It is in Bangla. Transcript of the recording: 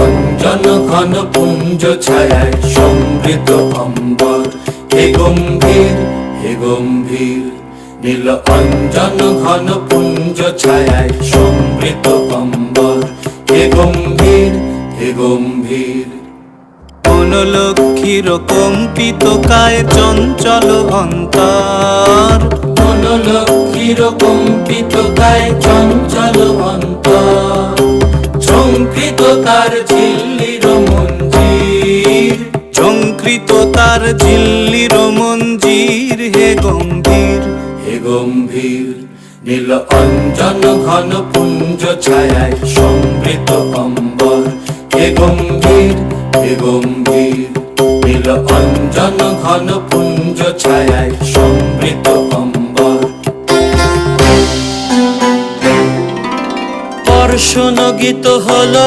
অঞ্জন ঘন পুঞ্জ ছায়ায় সমৃত অম্বর, হে গম্ভীর হে গম্ভীর। নীল অঞ্জন ঘন পুঞ্জ ছায়ায় সমৃত অম্বর, হে গম্ভীর হে গম্ভীর। বনলক্ষ্মীর কম্পিত কায় চঞ্চল অন্তর, বনলক্ষ্মীর কম্পিত কায় চঞ্চল অন্তর। ঝঙ্কৃত তার ঝিল্লির মঞ্জির, ঝঙ্কৃত তার ঝিল্লির মঞ্জির, হে গম্ভীর হে গম্ভীর। নীল অঞ্জন ঘন পুঞ্জ ছায়ায় সমৃত অম্বর, হে গম্ভীর হে গম্ভীর। নীল অঞ্জন ঘন পুঞ্জ ছায়ায় সমৃত অম্বর। পর্শন গীত হলো